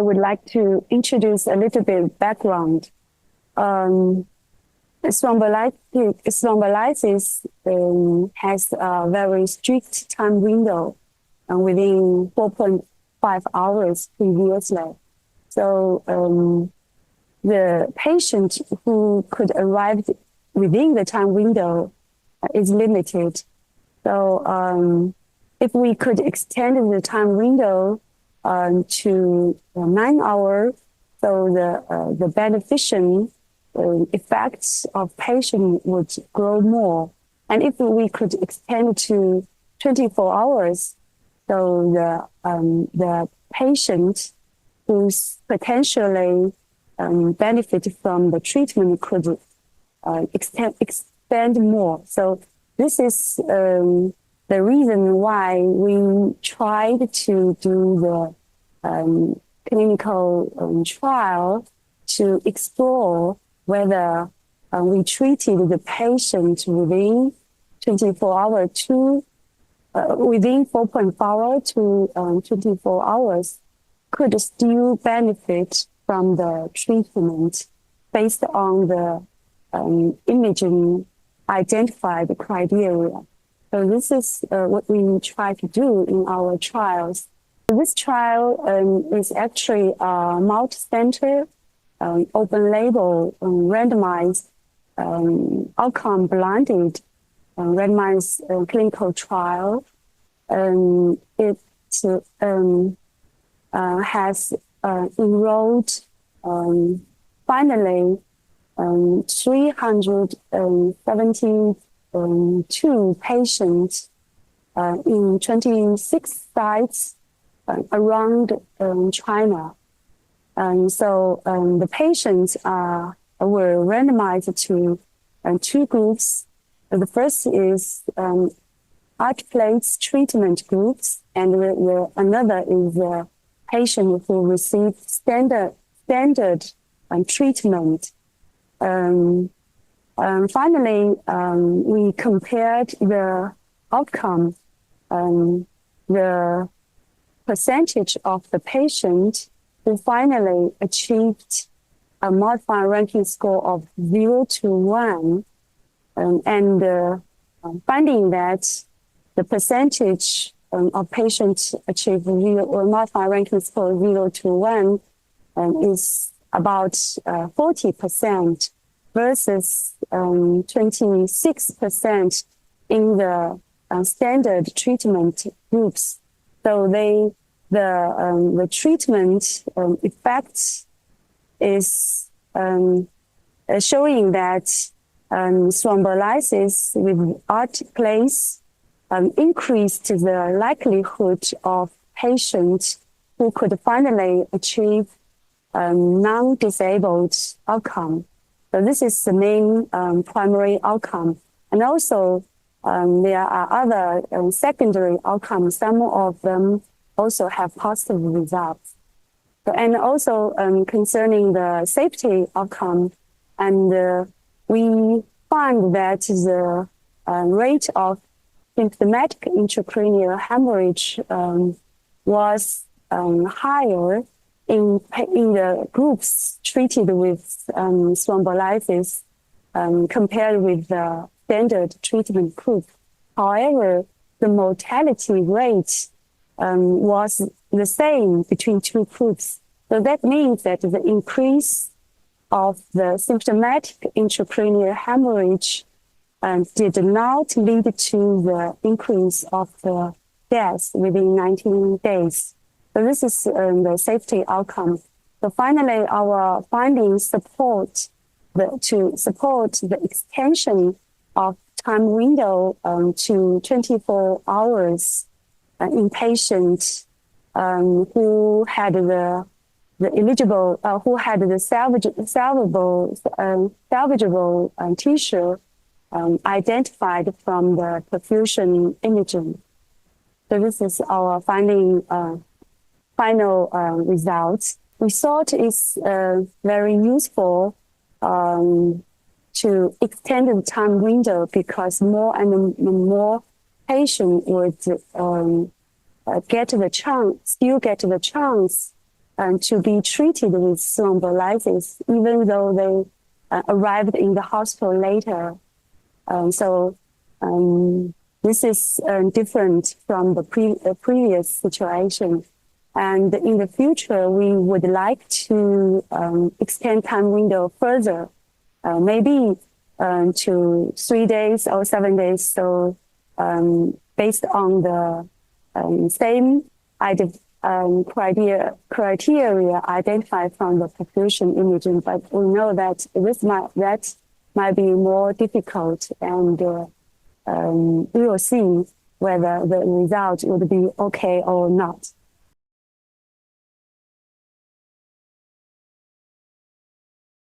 would like to introduce a little bit of background. Thrombolysis has a very strict time window within 4.5 hours previously. So the patient who could arrive within the time window is limited. So if we could extend the time window to 9 hours, so the beneficial effects of patient would grow more. And if we could extend to 24 hours, so the patient who's potentially benefit from the treatment could expand more. So this is the reason why we tried to do the clinical trial to explore whether we treated the patient within 24 hours to within 4.5 hours to 24 hours could still benefit from the treatment based on the imaging identified criteria. So this is what we try to do in our trials. This trial is actually a multi-center, open-label, randomized, outcome-blinded, randomized clinical trial. It has enrolled finally 372 patients in 26 sites around China. And so the patients were randomized to two groups. The first is Alteplase treatment groups, and another is the patient who received standard treatment. Finally, we compared the outcome, the percentage of the patient who finally achieved a modified ranking score of 0 to 1, and finding that the percentage of patients achieved modified ranking score 0 to 1 is about 40% versus 26% in the standard treatment groups. So the treatment effect is showing that thrombolysis with Alteplase increased the likelihood of patients who could finally achieve non-disabled outcome. So this is the main primary outcome. And also there are other secondary outcomes. Some of them also have positive results. So, and also concerning the safety outcome, and we find that the rate of symptomatic intracranial hemorrhage was higher in the groups treated with thrombolysis compared with the standard treatment group. However, the mortality rate was the same between two groups. So that means that the increase of the symptomatic intracranial hemorrhage did not lead to the increase of the deaths within 19 days. So this is the safety outcome. So finally, our findings support the extension of time window to 24 hours in patients who had the eligible, who had the salvageable tissue identified from the perfusion imaging. So this is our final results. We thought it's very useful to extend the time window because more and more patients would still get the chance to be treated with thrombolysis, even though they arrived in the hospital later. This is different from the previous situation. And in the future, we would like to extend time window further, maybe to 3 days or 7 days. So based on the same criteria identified from the perfusion imaging, but we know that that might be more difficult, and we will see whether the result would be okay or not.